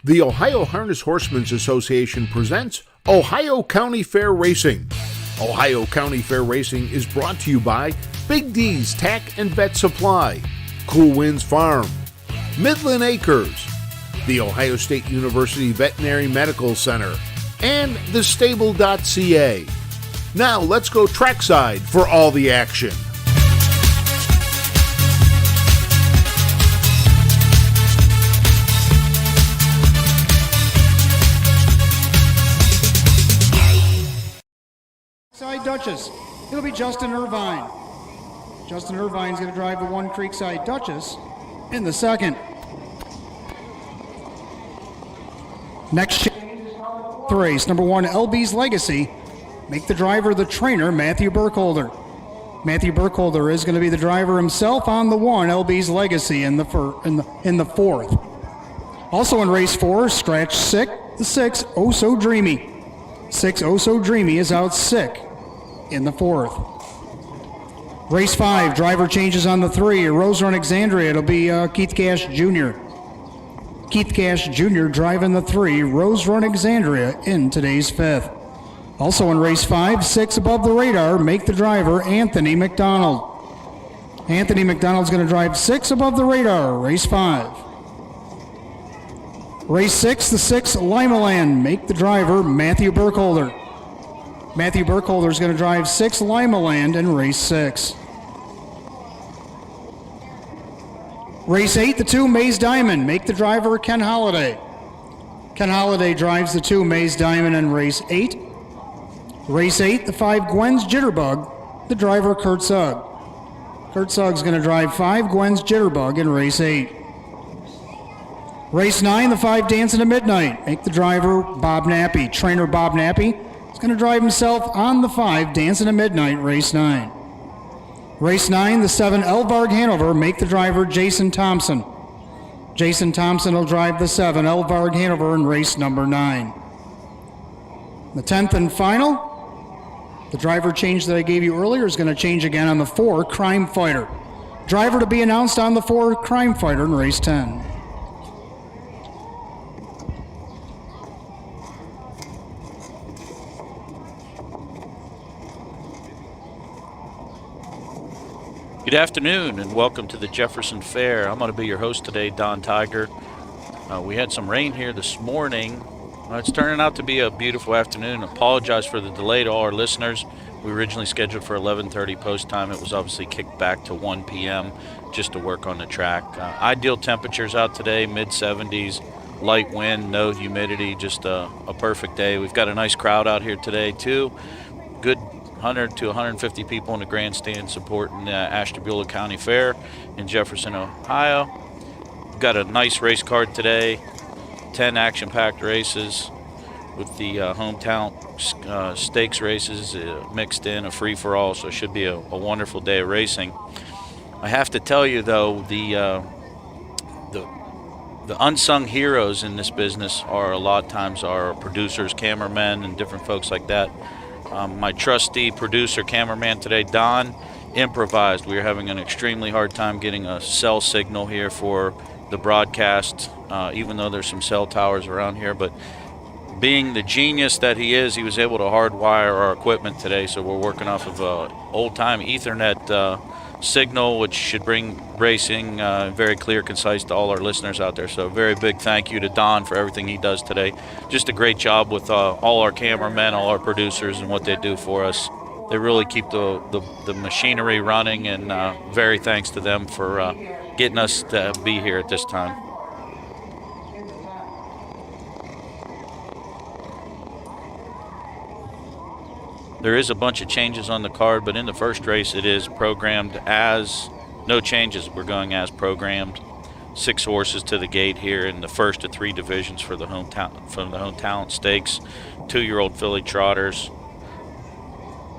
The Ohio Harness Horsemen's Association presents Ohio County Fair Racing. Ohio County Fair Racing is brought to you by Big D's Tack and Vet Supply, Cool Winds Farm, Midland Acres, the Ohio State University Veterinary Medical Center, and thestable.ca. Now let's go trackside for all the action. Side Duchess. It'll be Justin Irvine. Justin Irvine's going to drive the One Creekside Duchess in the second. Next race, number 1, LB's Legacy. Make the driver the trainer, Matthew Burkholder. Matthew Burkholder is going to be the driver himself on the 1, LB's Legacy in the fourth. Also in race 4, scratch 6, Oh So Dreamy. 6, Oh So Dreamy is out sick in the fourth. Race 5, driver changes on the 3, Rose Run Alexandria. It'll be Keith Cash Jr. Keith Cash Jr. driving the 3, Rose Run Alexandria in today's 5th. Also in race 5, 6 Above the Radar, make the driver Anthony McDonald. Anthony McDonald's going to drive 6 Above the Radar, race 5. Race 6, the 6 Limaland, make the driver Matthew Burkholder. Matthew Burkholder is going to drive 6 Limaland in race 6. Race 8, the 2 Maze Diamond, make the driver Ken Holliday. Ken Holliday drives the 2 Maze Diamond in race 8. Race 8, the 5 Gwen's Jitterbug, the driver Kurt Sugg. Kurt Sugg's going to drive 5 Gwen's Jitterbug in race 8. Race 9, the 5 Dancing at Midnight, make the driver Bob Nappy. Trainer Bob Nappy is going to drive himself on the 5 Dancing at Midnight, race 9. Race 9, the 7 Elvarg Hanover, make the driver Jason Thompson. Jason Thompson will drive the 7 Elvarg Hanover in race number 9. The 10th and final, the driver change that I gave you earlier is going to change again on the 4 Crime Fighter. Driver to be announced on the 4 Crime Fighter in race 10. Good afternoon and welcome to the Jefferson Fair. I'm going to be your host today, Don Tiger. We had some rain here this morning. It's turning out to be a beautiful afternoon. Apologize for the delay to all our listeners. We originally scheduled for 11:30 post time. It was obviously kicked back to 1 p.m. just to work on the track. Ideal temperatures out today, mid-70s, light wind, no humidity, just a perfect day. We've got a nice crowd out here today too. Good 100 to 150 people in the grandstand supporting the Ashtabula County Fair in Jefferson, Ohio. We've got a nice race card today, 10 action-packed races with the hometown stakes races mixed in, a free-for-all, so it should be a wonderful day of racing. I have to tell you, though, the unsung heroes in this business are a lot of times our producers, cameramen, and different folks like that. My trusty producer, cameraman today, Don, improvised. We were having an extremely hard time getting a cell signal here for the broadcast, even though there's some cell towers around here. But being the genius that he is, he was able to hardwire our equipment today. So we're working off of an old-time Ethernet signal, which should bring racing very clear, concise to all our listeners out there. So a very big thank you to Don for everything he does today. Just a great job with all our cameramen, all our producers, and what they do for us. They really keep the machinery running, and very thanks to them for getting us to be here at this time. There is a bunch of changes on the card, but in the first race it is programmed as no changes. We're going as programmed. 6 horses to the gate here in the first of 3 divisions for the Home Talent Stakes. 2-year-old filly trotters.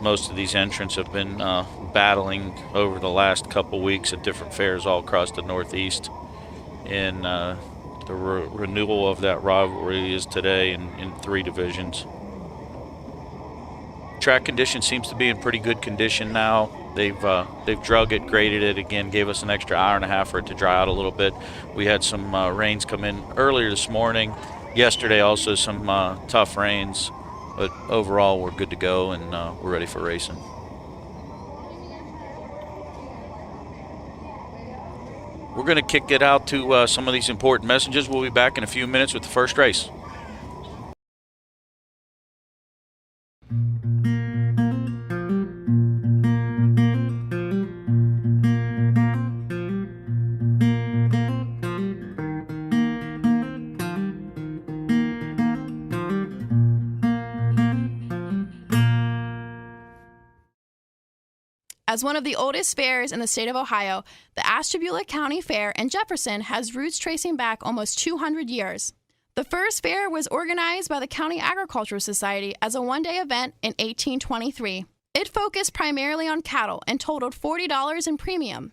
Most of these entrants have been battling over the last couple weeks at different fairs all across the Northeast. And the renewal of that rivalry is today in 3 divisions. track condition seems to be in pretty good condition now. They've drug it, graded it again, gave us an extra hour and a half for it to dry out a little bit. We had some rains come in earlier this morning. Yesterday also some tough rains, but overall we're good to go and we're ready for racing. We're going to kick it out to some of these important messages. We'll be back in a few minutes with the first race. As one of the oldest fairs in the state of Ohio, the Ashtabula County Fair in Jefferson has roots tracing back almost 200 years. The first fair was organized by the County Agricultural Society as a one-day event in 1823. It focused primarily on cattle and totaled $40 in premium,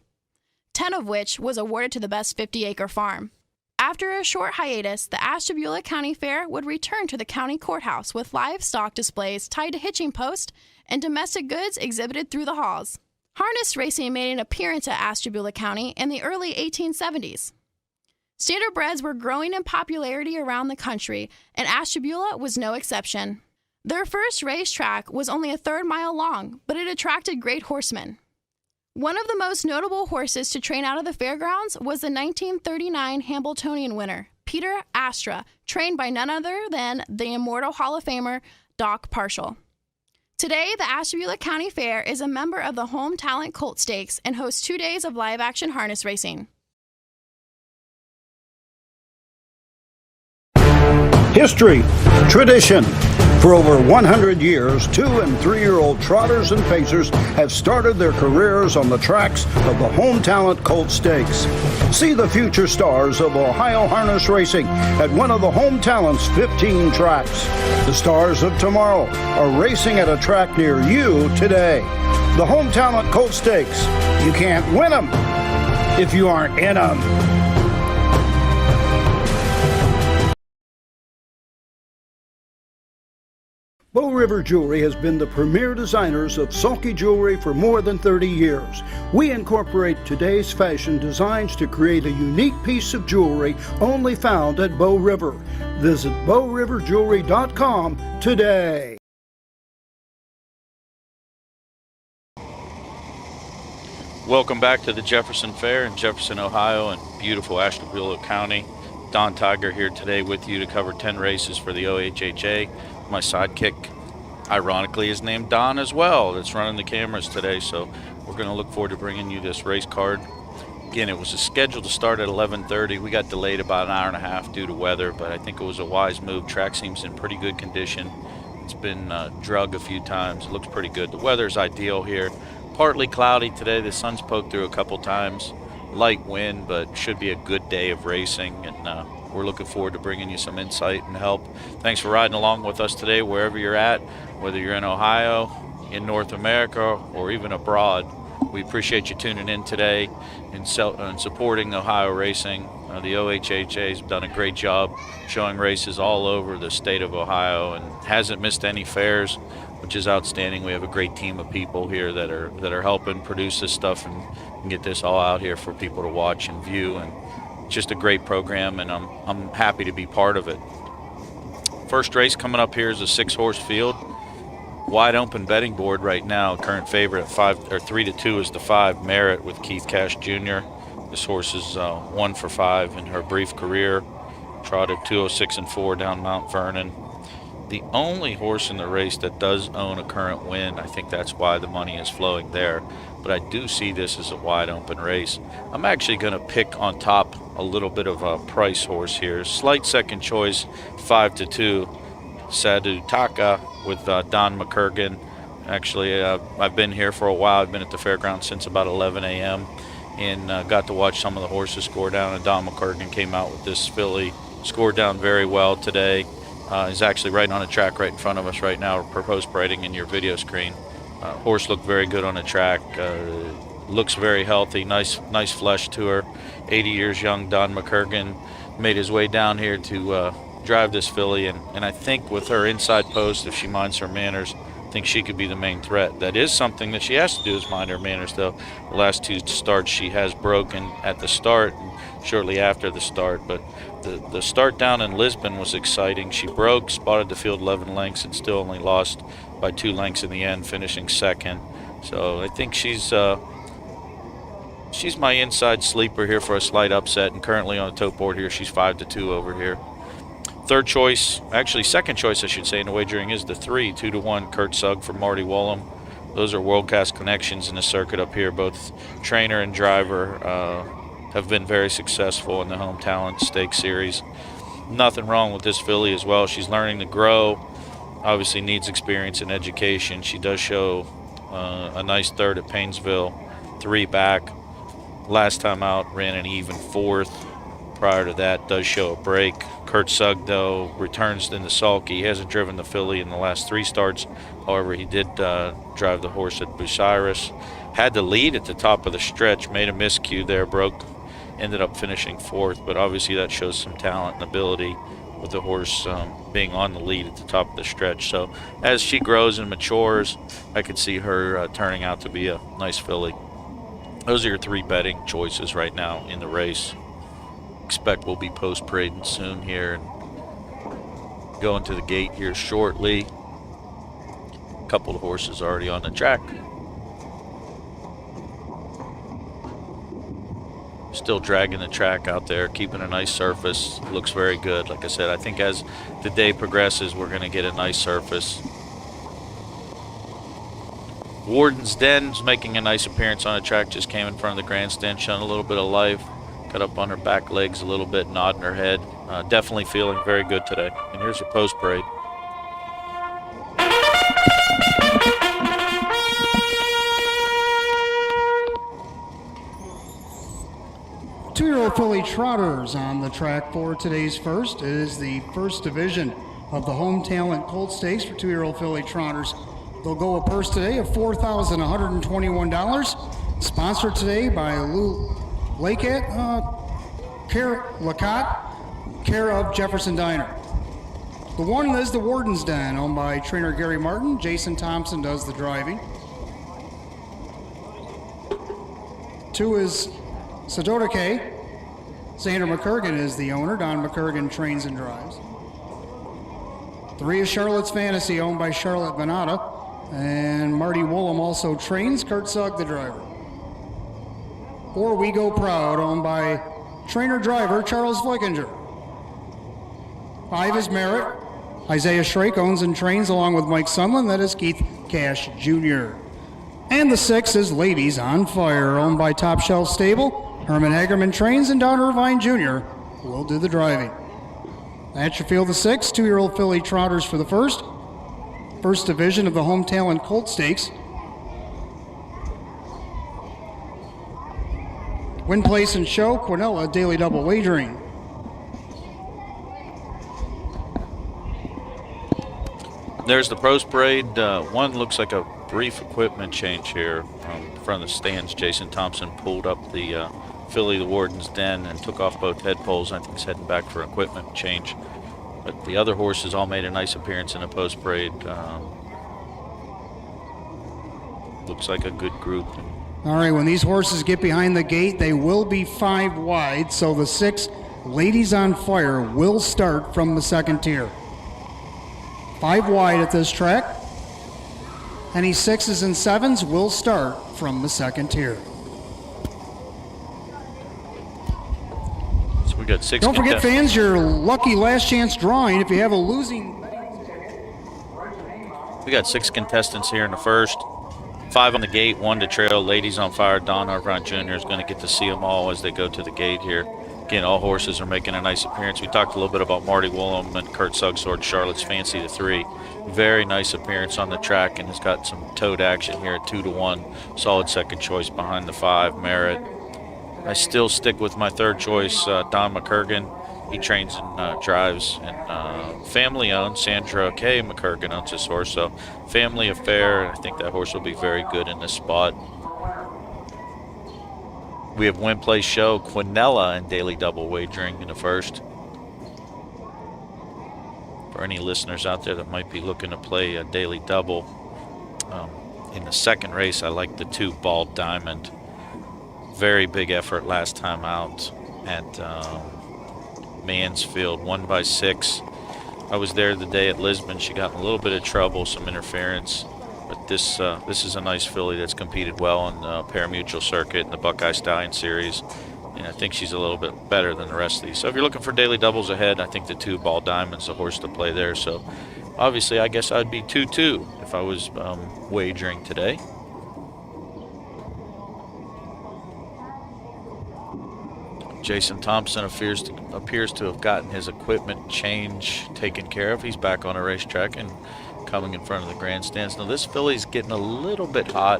10 of which was awarded to the best 50-acre farm. After a short hiatus, the Ashtabula County Fair would return to the county courthouse with livestock displays tied to hitching posts and domestic goods exhibited through the halls. Harness racing made an appearance at Ashtabula County in the early 1870s. Standardbreds were growing in popularity around the country, and Ashtabula was no exception. Their first racetrack was only a third mile long, but it attracted great horsemen. One of the most notable horses to train out of the fairgrounds was the 1939 Hambletonian winner, Peter Astra, trained by none other than the immortal Hall of Famer Doc Parshall. Today, the Ashtabula County Fair is a member of the Home Talent Colt Stakes and hosts 2 days of live-action harness racing. History, tradition. For over 100 years, 2- and 3-year-old trotters and pacers have started their careers on the tracks of the Home Talent Colt Stakes. See the future stars of Ohio harness racing at one of the Home Talent's 15 tracks. The stars of tomorrow are racing at a track near you today. The Home Talent Colt Stakes. You can't win them if you aren't in them. Bow River Jewelry has been the premier designers of sulky jewelry for more than 30 years. We incorporate today's fashion designs to create a unique piece of jewelry only found at Bow River. Visit bowriverjewelry.com today. Welcome back to the Jefferson Fair in Jefferson, Ohio, in beautiful Ashtabula County. Don Tiger here today with you to cover 10 races for the OHHA. My sidekick, ironically, is named Don as well. That's running the cameras today, so we're going to look forward to bringing you this race card. Again, it was scheduled to start at 11:30. We got delayed about an hour and a half due to weather, but I think it was a wise move. Track seems in pretty good condition. It's been drug a few times. It looks pretty good. The weather's ideal here. Partly cloudy today. The sun's poked through a couple times. Light wind, but should be a good day of racing, and we're looking forward to bringing you some insight and help. Thanks for riding along with us today, wherever you're at, whether you're in Ohio, in North America, or even abroad. We appreciate you tuning in today and supporting Ohio racing. The OHHA has done a great job showing races all over the state of Ohio and hasn't missed any fairs, which is outstanding. We have a great team of people here that are helping produce this stuff and get this all out here for people to watch and view. And just a great program, and I'm happy to be part of it. First race coming up here is a 6-horse field. Wide open betting board right now. Current favorite at 3-2 is the 5 Merit with Keith Cash Jr. This horse is 1 for 5 in her brief career. Trotted 206-4 down Mount Vernon. The only horse in the race that does own a current win. I think that's why the money is flowing there. But I do see this as a wide open race. I'm actually going to pick on top a little bit of a price horse here. Slight second choice, 5-2, Sadhu Taka with Don McCurgan. Actually, I've been here for a while. I've been at the fairgrounds since about 11 a.m. and got to watch some of the horses score down. And Don McCurgan came out with this filly, scored down very well today. He's actually right on a track right in front of us right now, proposed parading in your video screen. Horse looked very good on the track. Looks very healthy. Nice flesh to her. 80 years young Don McCurgan made his way down here to drive this filly, and I think with her inside post, if she minds her manners, I think she could be the main threat. That is something that she has to do, is mind her manners, though. The last 2 starts she has broken at the start and shortly after the start. But the start down in Lisbon was exciting. She broke, spotted the field 11 lengths, and still only lost by 2 lengths in the end, finishing second. So I think she's my inside sleeper here for a slight upset, and currently on the tote board here, she's 5-2 over here. Third choice, actually second choice I should say in the wagering, is the 3, 2-1 Kurt Sugg for Marty Wollum. Those are world-class connections in the circuit up here. Both trainer and driver have been very successful in the Home Talent Stakes Series. Nothing wrong with this filly as well. She's learning to grow. Obviously needs experience and education. She does show a nice third at Painesville, 3 back. Last time out ran an even 4th. Prior to that, does show a break. Kurt Sugg, though, returns in the sulky. He hasn't driven the filly in the last 3 starts. However, he did drive the horse at Bucyrus. Had the lead at the top of the stretch, made a miscue there, broke, ended up finishing 4th. But obviously that shows some talent and ability with the horse being on the lead at the top of the stretch. So as she grows and matures, I could see her turning out to be a nice filly. Those are your 3 betting choices right now in the race. Expect we'll be post-parading soon here and going to the gate here shortly. A couple of horses already on the track. Still dragging the track out there, keeping a nice surface. Looks very good. Like I said, I think as the day progresses, we're going to get a nice surface. Warden's Den's making a nice appearance on the track. Just came in front of the grandstand, showing a little bit of life. Got up on her back legs a little bit, nodding her head. Definitely feeling very good today. And here's your post parade. Two-year-old filly trotters on the track for today's first. It is the first division of the Home Talent Colt Stakes for 2-year-old filly trotters. They'll go a purse today of $4,121. Sponsored today by Lou Lacat, care of Jefferson Diner. The 1 is the Warden's Den, owned by trainer Gary Martin. Jason Thompson does the driving. 2 is Sedota K. Xander McCurgan is the owner. Don McCurgan trains and drives. 3 is Charlotte's Fantasy, owned by Charlotte Venata. And Marty Wollum also trains. Kurt Sugg, the driver. 4, We Go Proud, owned by trainer-driver Charles Flickinger. 5 is Merit. Isaiah Shrake owns and trains along with Mike Sunland. That is Keith Cash Jr. And the 6 is Ladies on Fire, owned by Top Shelf Stable. Herman Hagerman trains, and Don Irvine Jr. will do the driving. That's your field of 6, 2-year-old filly trotters for the first division of the Home Talent Colt Stakes. Win, place, and show, Quinella Daily Double Wagering. There's the post parade. One looks like a brief equipment change here in front of the stands. Jason Thompson pulled up the filly, the Warden's Den, and took off both head poles. I think he's heading back for equipment change. But the other horses all made a nice appearance in the post parade. Looks like a good group. All right, when these horses get behind the gate, they will be 5 wide, so the 6 Ladies on Fire will start from the second tier. 5 wide at this track. Any 6s and 7s will start from the second tier. So we got 6. Don't forget, fans, your lucky last chance drawing. If you have a losing... We got 6 contestants here in the first. 5 on the gate, 1 to trail. Ladies on Fire. Don Irvine Jr. is going to get to see them all as they go to the gate here. Again, all horses are making a nice appearance. We talked a little bit about Marty Wollum and Kurt Sugg sword Charlotte's Fancy, the 3. Very nice appearance on the track, and has got some toed action here at 2-1. Solid second choice behind the 5, Merit. I still stick with my third choice, Don McCurgan. He trains and drives, and family-owned. Sandra K. McCurgan owns this horse, so family affair. I think that horse will be very good in this spot. We have Win, Play, Show, Quinella, and Daily Double Wagering in the first. For any listeners out there that might be looking to play a Daily Double, In the second race, I like the 2 Bald Diamond. Very big effort last time out at Mansfield, won by 6. I was there the day at Lisbon. She got in a little bit of trouble, some interference. But this is a nice filly that's competed well on the parimutuel circuit in the Buckeye Stallion Series. And I think she's a little bit better than the rest of these. So if you're looking for daily doubles ahead, I think the 2 Bald Diamond's the horse to play there. So obviously, I guess I'd be 2-2 if I was wagering today. Jason Thompson appears to have gotten his equipment change taken care of. He's back on a racetrack and coming in front of the grandstands. Now, this filly's getting a little bit hot.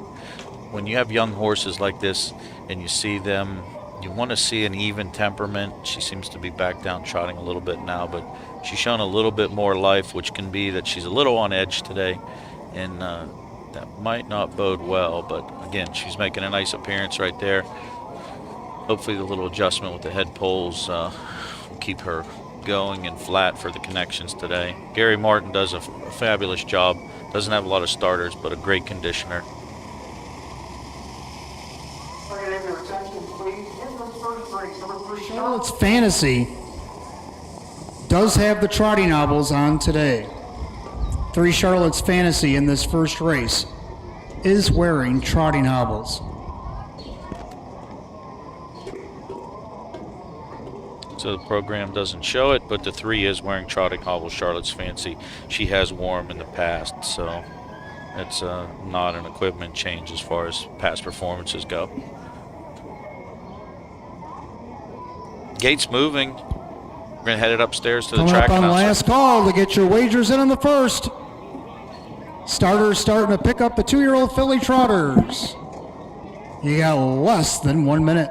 When you have young horses like this and you see them, you want to see an even temperament. She seems to be back down trotting a little bit now, but she's shown a little bit more life, which can be that she's a little on edge today, and that might not bode well. But again, she's making a nice appearance right there. Hopefully the little adjustment with the head poles will keep her going and flat for the connections today. Gary Martin does a fabulous job. Doesn't have a lot of starters, but a great conditioner. Charlotte's Fantasy does have the trotting hobbles on today. 3 Charlotte's Fantasy in this first race is wearing trotting hobbles. So the program doesn't show it, but the 3 is wearing trotting hobbles. Charlotte's Fancy. She has worn in the past, so it's not an equipment change as far as past performances go. Gate's moving. We're going to head it upstairs to the track. Coming up on last call to get your wagers in on the first. Starters starting to pick up the 2-year-old filly trotters. You got less than 1 minute.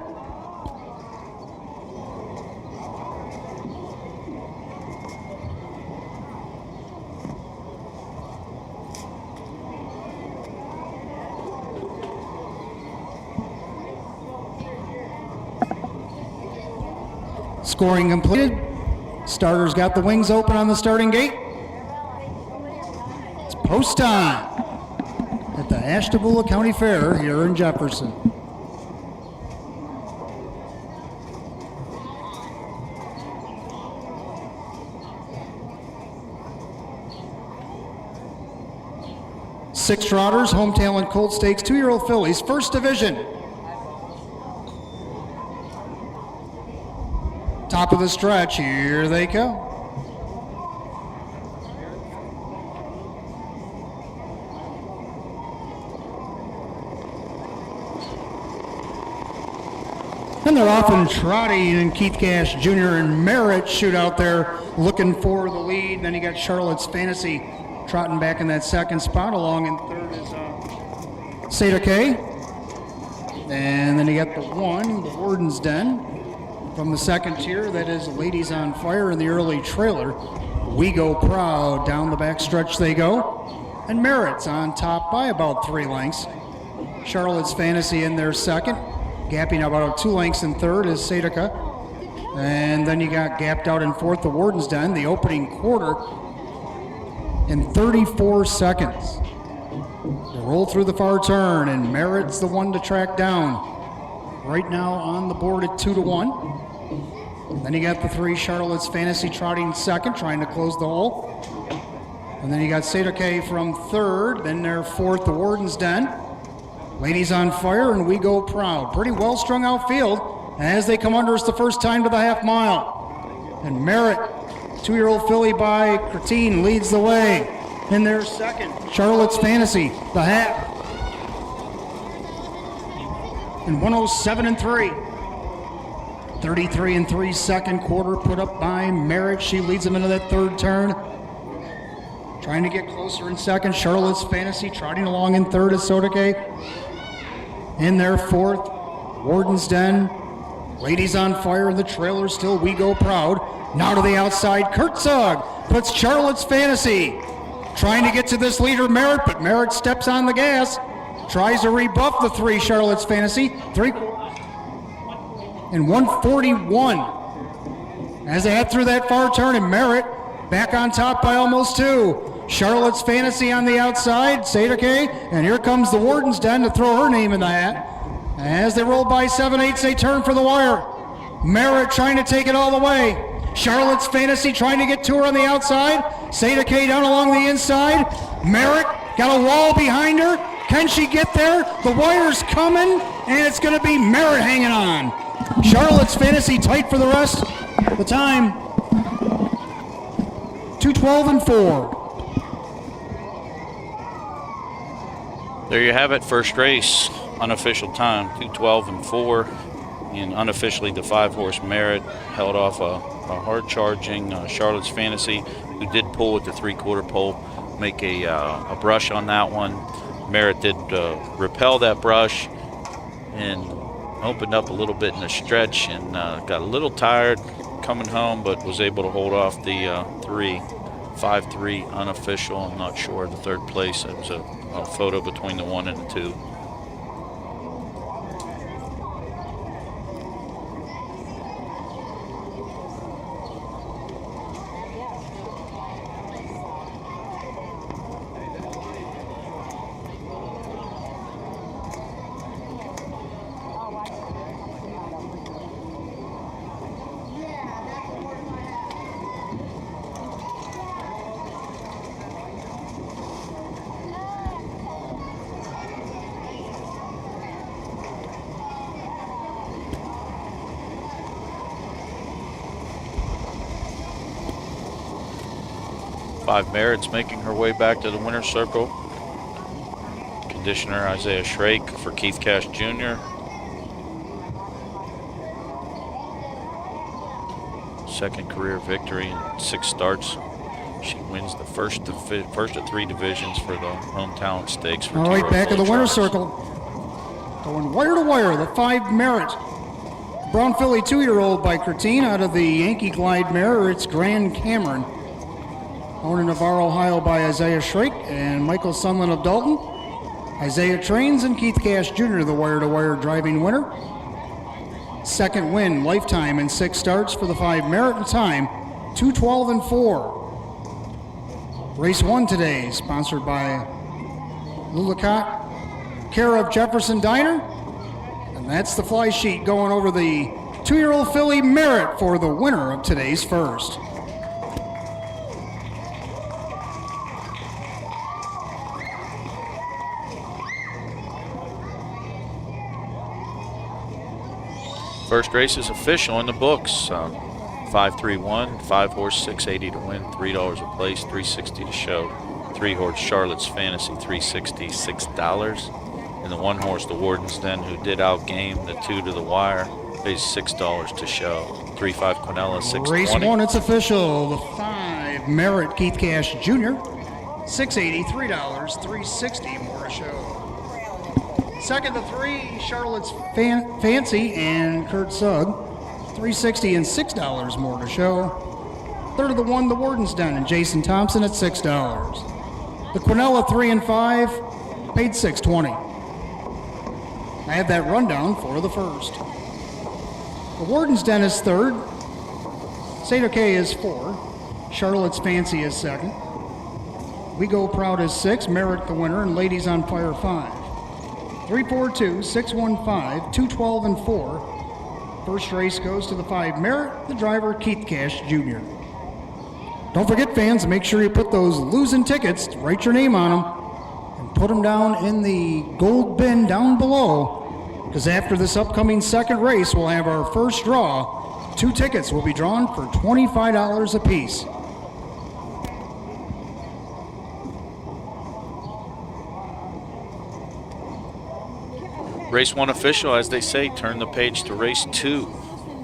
Scoring completed. Starters got the wings open on the starting gate. It's post time at the Ashtabula County Fair here in Jefferson. Six trotters, home talent colt stakes, 2-year-old fillies, first division. Top of the stretch, here they go. And they're off and trotting, and Keith Cash Jr. and Merritt shoot out there looking for the lead. Then you got Charlotte's Fantasy trotting back in that second spot. Along in third is Seda K. And then you got the 1, the Warden's Den. From the second tier, that is Ladies on Fire in the early trailer. We Go Proud, down the back stretch they go. And Merritt's on top by about 3 lengths. Charlotte's Fantasy in their second. Gapping about 2 lengths in third is Sadaka. And then you got gapped out in fourth, the Warden's Den, the opening quarter in 34 seconds. They roll through the far turn, and Merritt's the one to track down. Right now on the board at 2-1. Then you got the 3 Charlotte's Fantasy trotting second, trying to close the hole. And then you got Seda K from third. Then they're fourth, the Warden's Den. Ladies on Fire and We Go Proud. Pretty well strung out field as they come under us the first time to the half mile. And Merritt, 2-year-old filly by Cretin, leads the way in their second. Charlotte's Fantasy, the half. And 107 3. 33 3 second quarter put up by Merritt. She leads them into that third turn. Trying to get closer in second. Charlotte's Fantasy trotting along in third is Sodake. In their fourth, Warden's Den. Ladies on Fire in the trailer still We Go Proud. Now to the outside, Kurtzog puts Charlotte's Fantasy. Trying to get to this leader Merritt, but Merritt steps on the gas. Tries to rebuff the 3 Charlotte's Fantasy. 3 and 141 as they head through that far turn, and Merritt back on top by almost 2. Charlotte's Fantasy on the outside, Sadake, and here comes the Warden's Den to throw her name in the hat. As they roll by 7/8, they turn for the wire. Merritt trying to take it all the way. Charlotte's Fantasy trying to get to her on the outside. Sadake down along the inside. Merritt got a wall behind her. Can she get there? The wire's coming, and it's going to be Merritt hanging on. Charlotte's Fantasy tight for the rest. The time, 2:12:04. There you have it, first race, unofficial time, 2:12:04. And unofficially, the 5-horse Merritt held off a hard-charging Charlotte's Fantasy, who did pull at the 3/4 pole, make a brush on that one. Merritt did repel that brush and opened up a little bit in the stretch and got a little tired coming home, but was able to hold off the 5-3 unofficial. I'm not sure the third place. It was a photo between the 1 and the 2. Five Merritt's making her way back to the winner's circle. Conditioner Isaiah Shrake for Keith Cash Jr. Second career victory in 6 starts. She wins the first of 3 divisions for the Home Talent Stakes. For all right, back in the winner's circle. Going wire to wire, the 5 Merritt. Brown Filly 2-year-old by Curtine out of the Yankee Glide mare. It's Grand Cameron. Owned of our Ohio by Isaiah Shrake and Michael Sunland of Dalton. Isaiah trains and Keith Cash Jr., the wire-to-wire driving winner. Second win, lifetime in 6 starts for the 5 Merritt. Time, 2:12:04. Race 1 today, sponsored by Lulicott, care of Jefferson Diner. And that's the fly sheet going over the 2-year-old filly Merritt for the winner of today's first. First race is official in the books. 5-3-1, 5-horse, $6.80 to win, $3 a place, $3.60 to show. 3-horse Charlotte's Fantasy, $3.60, $6. And the 1-horse, the Warden's Den, who did outgame the 2 to the wire, pays $6 to show. 3-5 Quinella, $6.20. Race 1, it's official. The 5 Merritt Keith Cash Jr., $6.80, $3, $3.60 more to show. Second, the 3 Charlotte's Fancy and Kurt Sugg, $3.60 and $6 more to show. Third of the 1, the Warden's Den and Jason Thompson at $6. The Quinella 3 and 5 paid $6.20. I have that rundown for the first. The Warden's Den is third. Sadake is 4. Charlotte's Fancy is second. We Go Proud is 6. Merritt the winner, and Ladies on Fire 5. 3-4-2, 6-1-5, 2-12 and 4. First race goes to the 5 Merritt, the driver Keith Cash Jr. Don't forget, fans, make sure you put those losing tickets, write your name on them, and put them down in the gold bin down below, because after this upcoming second race, we'll have our first draw. 2 tickets will be drawn for $25 apiece. Race 1 official, as they say, turn the page to race 2.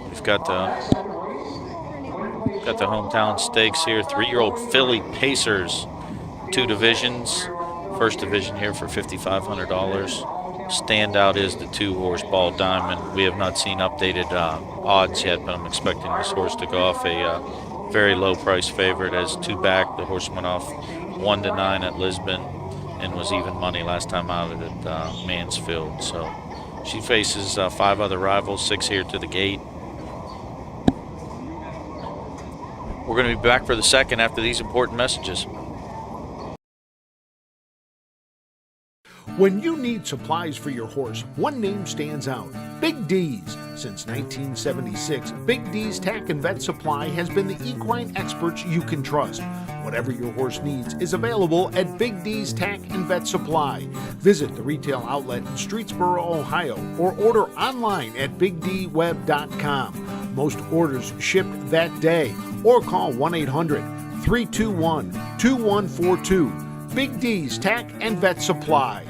We've got the Home Talent Stakes here. 3-year-old filly Pacers, 2 divisions. First division here for $5,500. Standout is the 2-horse Ball Diamond. We have not seen updated odds yet, but I'm expecting this horse to go off a very low price favorite as 2 back. The horse went off 1-9 at Lisbon and was even money last time out at Mansfield. So she faces 5 other rivals, 6 here to the gate. We're going to be back for the second after these important messages. When you need supplies for your horse, one name stands out: Big D's. Since 1976, Big D's Tack and Vet Supply has been the equine experts you can trust. Whatever your horse needs is available at Big D's Tack and Vet Supply. Visit the retail outlet in Streetsboro, Ohio, or order online at bigdweb.com. Most orders ship that day, or call 1-800-321-2142. Big D's Tack and Vet Supply.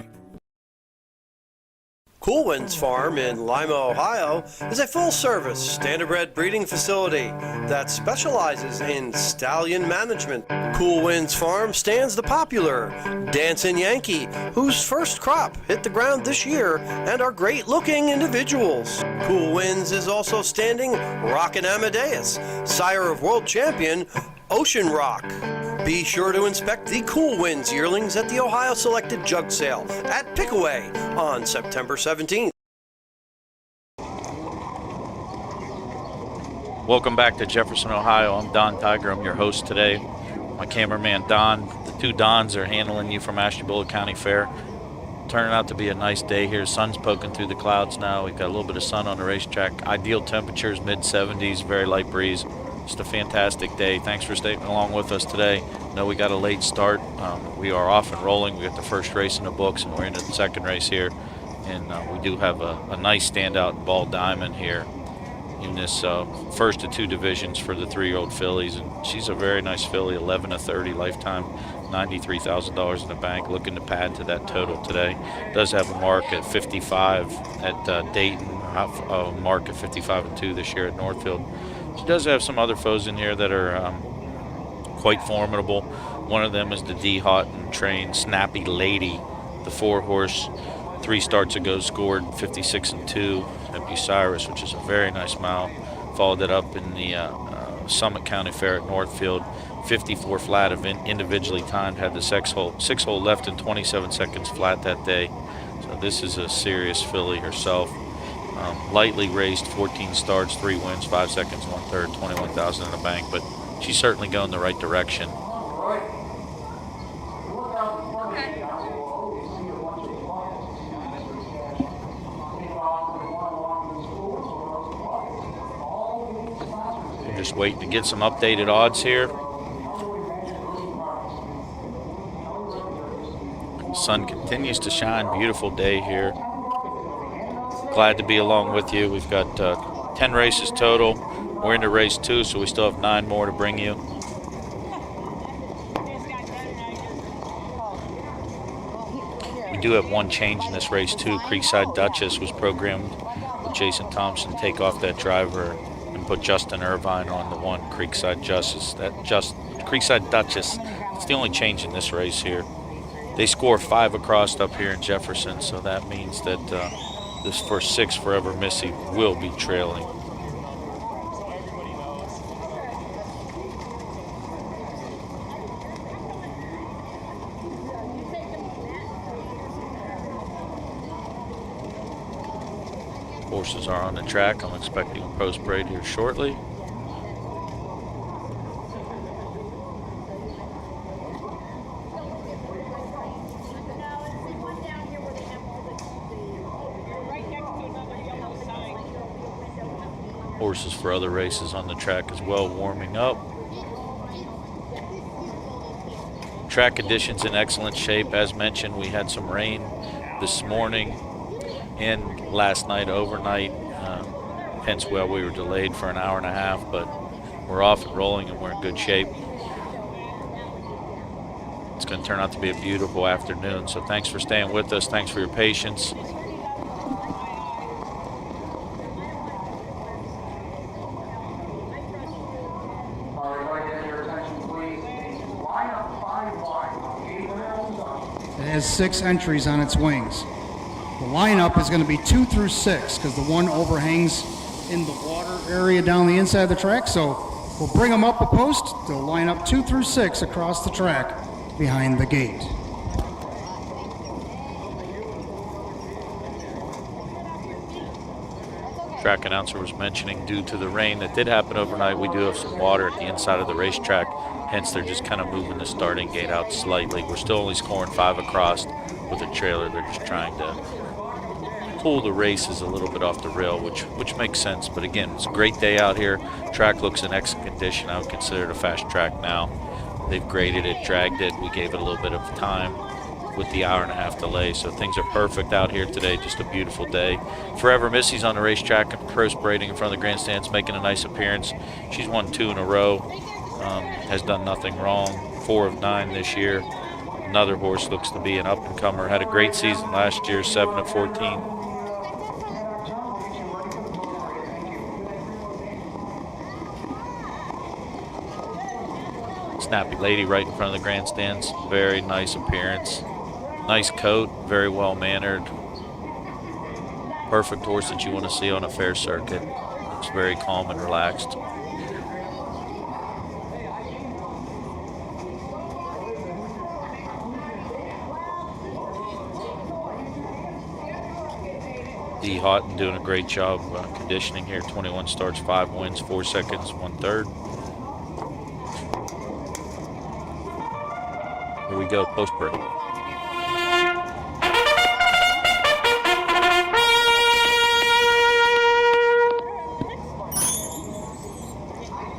Cool Winds Farm in Lima, Ohio is a full-service standardbred breeding facility that specializes in stallion management. Cool Winds Farm stands the popular Dancing Yankee, whose first crop hit the ground this year and are great-looking individuals. Cool Winds is also standing Rockin' Amadeus, sire of world champion Ocean Rock. Be sure to inspect the Cool Winds yearlings at the Ohio Selected Jug Sale at Pickaway on September 17th. Welcome back to Jefferson, Ohio. I'm Don Tiger. I'm your host today. My cameraman Don. The two Dons are handling you from Ashtabula County Fair. Turning out to be a nice day here. Sun's poking through the clouds now. We've got a little bit of sun on the racetrack. Ideal temperatures, mid-70s, very light breeze. Just a fantastic day. Thanks for staying along with us today. I know we got a late start. We are off and rolling. We got the first race in the books, and we're into the second race here. And we do have a nice standout Ball Diamond here in this first of two divisions for the 3-year-old fillies. And she's a very nice filly, 11-30 lifetime, $93,000 in the bank, looking to pad to that total today. Does have a mark at 55 at Dayton, a mark at 55-2 this year at Northfield. She does have some other foes in here that are quite formidable. One of them is the D-Hot and trained Snappy Lady, the 4-horse. 3 starts ago scored 56-2 at Bucyrus, which is a very nice mile. Followed it up in the Summit County Fair at Northfield. 54 flat individually timed, had the 6-hole left in 27 seconds flat that day. So this is a serious filly herself. Lightly raced, 14 starts, 3 wins, 5 seconds, 1/3, $21,000 in the bank, but she's certainly going the right direction. We're just waiting to get some updated odds here. The sun continues to shine. Beautiful day here. Glad to be along with you. We've got 10 races total. We're into race 2, so we still have 9 more to bring you. We do have one change in this race too. Creekside Duchess was programmed with Jason Thompson to take off that driver and put Justin Irvine on the one Creekside Justice. Creekside Duchess. It's the only change in this race here. They score 5 across up here in Jefferson, so that means that this first 6 Forever Missy will be trailing. Horses are on the track. I'm expecting a post parade here shortly. Horses for other races on the track as well, warming up. Track conditions in excellent shape. As mentioned, we had some rain this morning and last night overnight, hence why we were delayed for an hour and a half, but we're off and rolling and we're in good shape. It's going to turn out to be a beautiful afternoon, so thanks for staying with us. Thanks for your patience. It has 6 entries on its wings. The lineup is going to be 2 through 6 because the one overhangs in the water area down the inside of the track. So we'll bring them up a post. They'll line up 2 through 6 across the track behind the gate. track announcer was mentioning, due to the rain that did happen overnight, we do have some water at the inside of the racetrack. Hence, they're just kind of moving the starting gate out slightly. We're still only scoring 5 across with a trailer. They're just trying to pull the races a little bit off the rail, which makes sense. But again, it's a great day out here. Track looks in excellent condition. I would consider it a fast track now. They've graded it, dragged it. We gave it a little bit of time with the hour-and-a-half delay, so things are perfect out here today. Just a beautiful day. Forever Missy's on the racetrack and pros parading in front of the grandstands, making a nice appearance. She's won 2 in a row, has done nothing wrong. 4 of 9 this year. Another horse looks to be an up-and-comer. Had a great season last year, 7 of 14. Snappy Lady right in front of the grandstands. Very nice appearance. Nice coat, very well mannered. Perfect horse that you want to see on a fair circuit. Looks very calm and relaxed. D. Houghton doing a great job conditioning here. 21 starts, 5 wins, 4 seconds, 1/3. Here we go, post break.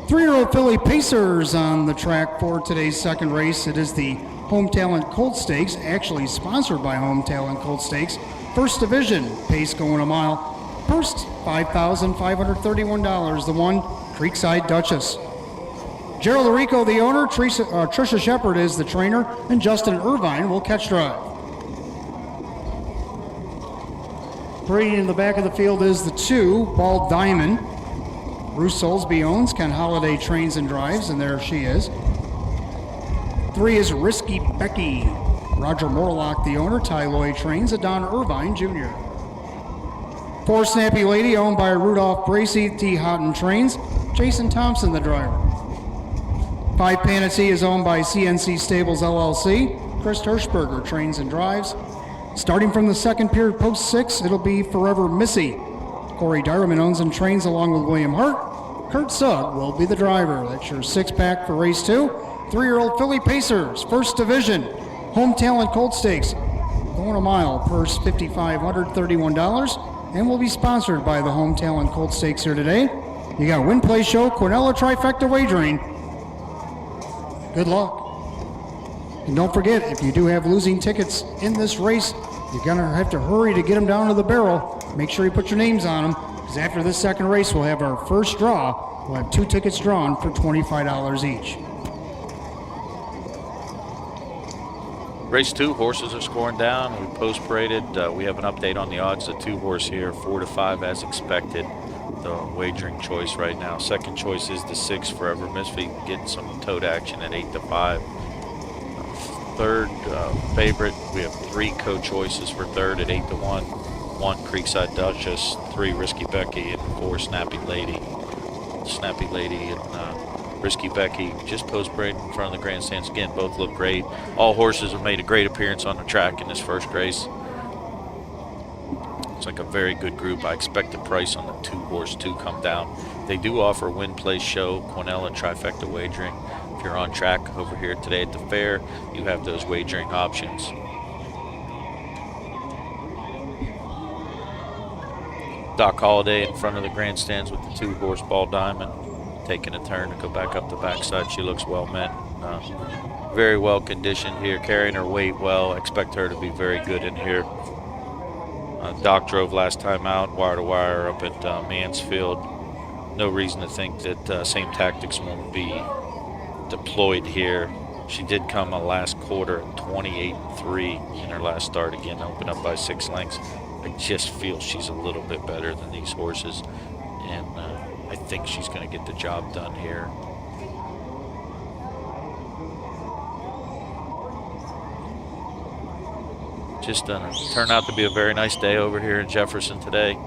Three-year-old filly Pacers on the track for today's second race. It is the Home Talent Colt Stakes, actually sponsored by Home Talent Colt Stakes. First division, pace going a mile. First, $5,531. The one, Creekside Duchess. Gerald Arico, the owner. Trisha Shepard is the trainer, and Justin Irvine will catch drive. Parading in the back of the field is the 2, Bald Diamond. Bruce Soulsby owns. Ken Holliday trains and drives, and there she is. 3 is Risky Becky. Roger Morlock, the owner. Ty Lloyd trains. Adon Irvine Jr. 4, Snappy Lady, owned by Rudolph Bracey. T. Houghton trains. Jason Thompson, the driver. 5, Panatee is owned by CNC Stables LLC. Chris Hirschberger trains and drives. Starting from the second period, post 6, it'll be Forever Missy. Corey Dyerman owns and trains along with William Hart. Kurt Sugg will be the driver. That's your 6-pack for race 2. 3-year-old filly Pacers, first division. Home Talent Colt Stakes, going a mile, purse $5,531, and will be sponsored by the Home Talent Colt Stakes here today. You got Win Play Show, Quinella Trifecta Wagering. Good luck. And don't forget, if you do have losing tickets in this race, you're going to have to hurry to get them down to the barrel. Make sure you put your names on them, because after this second race, we'll have our first draw. We'll have 2 tickets drawn for $25 each. Race 2, horses are scoring down. We post-paraded. We have an update on the odds. The 2 horse here, 4-5 as expected. The wagering choice right now. Second choice is the 6, Forever Misfit, getting some tote action at 8-5. Third favorite, we have 3 co-choices for third at 8-1. 1, Creekside Duchess. 3, Risky Becky, and 4, Snappy Lady. Snappy Lady and Risky Becky just post-paraded in front of the grandstands. Again, both look great. All horses have made a great appearance on the track in this first race. It's like a very good group. I expect the price on the 2 horse to come down. They do offer Win Play Show, Quinella Trifecta Wagering. If you're on track over here today at the fair, you have those wagering options. Doc Holliday in front of the grandstands with the 2 horse Bald Diamond, taking a turn to go back up the backside. She looks well met. Very well conditioned here, carrying her weight well. I expect her to be very good in here. Doc drove last time out, wire to wire up at Mansfield. No reason to think that same tactics won't be deployed here. She did come a last quarter at 28-3 in her last start. Again, opened up by 6 lengths. I just feel she's a little bit better than these horses, and I think she's going to get the job done here. Just turned out to be a very nice day over here in Jefferson today.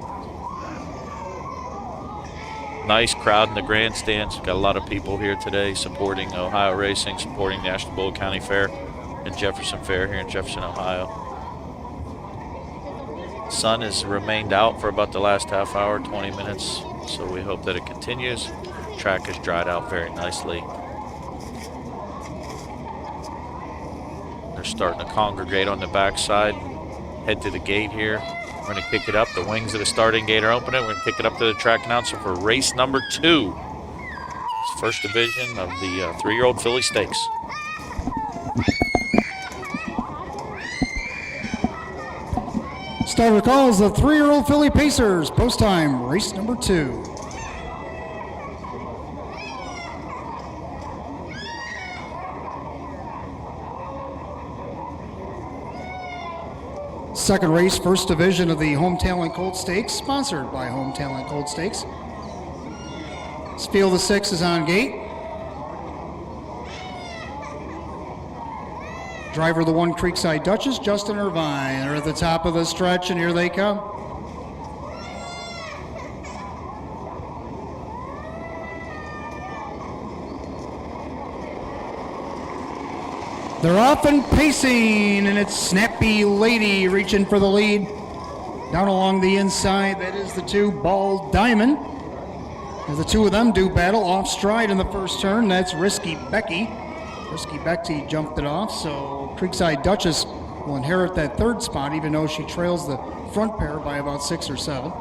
Nice crowd in the grandstands. Got a lot of people here today supporting Ohio racing, supporting the Ashtabula County Fair and Jefferson Fair here in Jefferson, Ohio. Sun has remained out for about the last half hour, 20 minutes, so we hope that it continues. Track has dried out very nicely. They're starting to congregate on the backside, head to the gate here. We're going to kick it up. The wings of the starting gate are opening. We're going to kick it up to the track announcer for race number 2. It's first division of the 3-year-old filly stakes. Starter calls the 3-year-old filly Pacers. Post time, race number 2. Second race, first division of the Home Talent Colt Stakes, sponsored by Home Talent Colt Stakes. Field of 6 is on gate. Driver the 1, Creekside Duchess, Justin Irvine. They're at the top of the stretch, and here they come. They're off and pacing, and it's Snappy Lady reaching for the lead. Down along the inside, that is the 2, Ball Diamond. As the 2 of them do battle off stride in the first turn, that's Risky Becky. Risky Becky jumped it off, so Creekside Duchess will inherit that 3rd spot, even though she trails the front pair by about 6 or 7.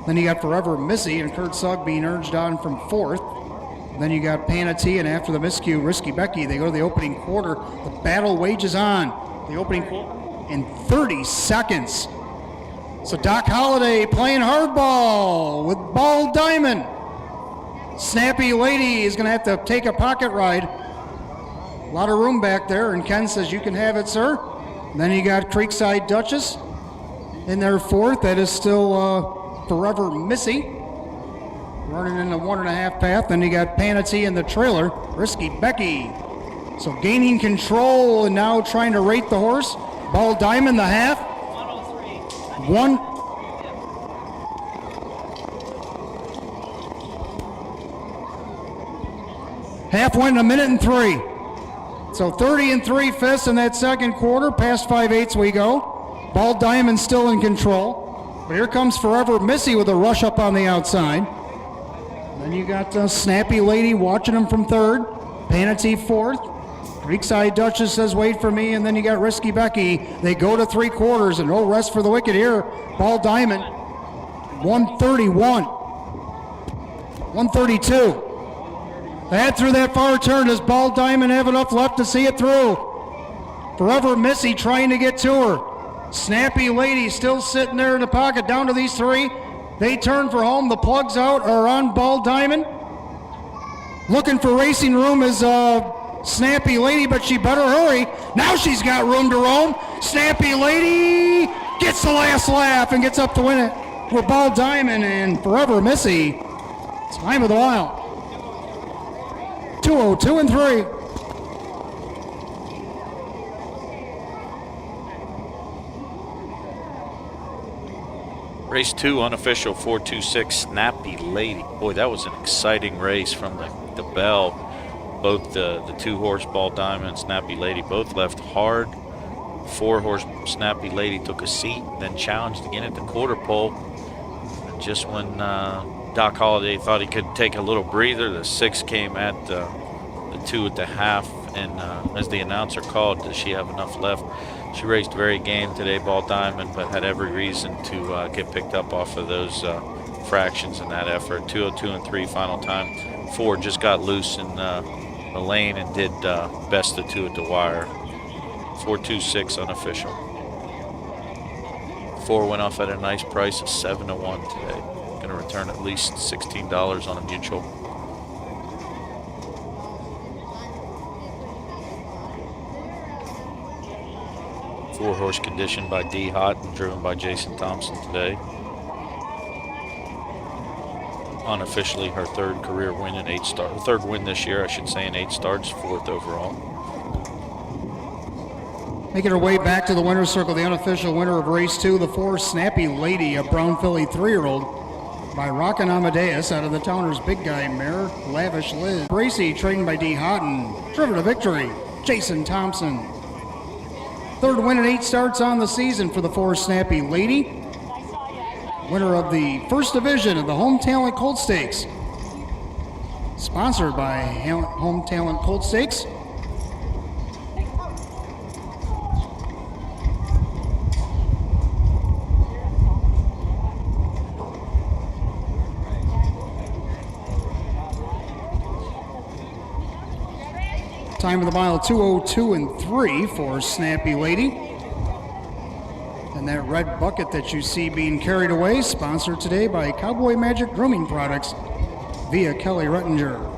Then you got Forever Missy and Kurt Sugg being urged on from 4th. Then you got Panatee, and after the miscue, Risky Becky, they go to the opening quarter. The battle wages on. The opening quarter in 30 seconds. So Doc Holliday playing hardball with Ball Diamond. Snappy Lady is going to have to take a pocket ride. A lot of room back there, and Ken says, you can have it, sir. And then you got Creekside Duchess in their 4th. That is still Forever Missy, running in the 1.5 path. Then you got Panatee in the trailer, Risky Becky. So gaining control and now trying to rate the horse. Ball Diamond, the half. 1. Half went in 1 minute and 3. So 30 3/5 in that second quarter. Past 5/8 we go. Ball Diamond still in control. But here comes Forever Missy with a rush up on the outside. Then you got Snappy Lady watching him from 3rd. Panatee 4th. Creekside Duchess says, wait for me. And then you got Risky Becky. They go to 3 quarters and no rest for the wicked here. Ball Diamond, 131. 132. They head through that far turn. Does Ball Diamond have enough left to see it through? Forever Missy trying to get to her. Snappy Lady still sitting there in the pocket down to these 3. They turn for home. The plugs out are on Ball Diamond. Looking for racing room is Snappy Lady, but she better hurry. Now she's got room to roam. Snappy Lady gets the last laugh and gets up to win it for Ball Diamond and Forever Missy. Time of the mile. 2:02 and 3. Race 2, unofficial, 426, Snappy Lady. Boy, that was an exciting race from the bell. Both the 2-horse Ball Diamond and Snappy Lady both left hard. 4-horse Snappy Lady took a seat, then challenged again at the quarter pole. And just when Doc Holliday thought he could take a little breather, the 6 came at the 2 at the half. And as the announcer called, does she have enough left? She raced very game today, Ball Diamond, but had every reason to get picked up off of those fractions in that effort. 2:02 and 3 final time. 4 just got loose in the lane and did best of 2 at the wire. 4.26 unofficial. 4 went off at a nice price of 7-1 today. Going to return at least $16 on a mutual. Four-horse conditioned by D. Hott and driven by Jason Thompson today. Unofficially her 3rd career win in 8 starts. 3rd win this year, I should say, in 8 starts, 4th overall. Making her way back to the winner's circle, the unofficial winner of race 2, the 4 Snappy Lady, a brown filly 3-year-old by Rockin' Amadeus out of the Towner's Big Guy mare, Lavish Liz. Bracy, trained by D. Houghton, driven to victory, Jason Thompson. 3rd win in 8 starts on the season for the 4 Snappy Lady. winner of the first division of the Home Talent Colt Stakes. Sponsored by Home Talent Colt Stakes. Time of the mile 2:02 and 3 for Snappy Lady. And that red bucket that you see being carried away, sponsored today by Cowboy Magic Grooming Products via Kelly Rettinger.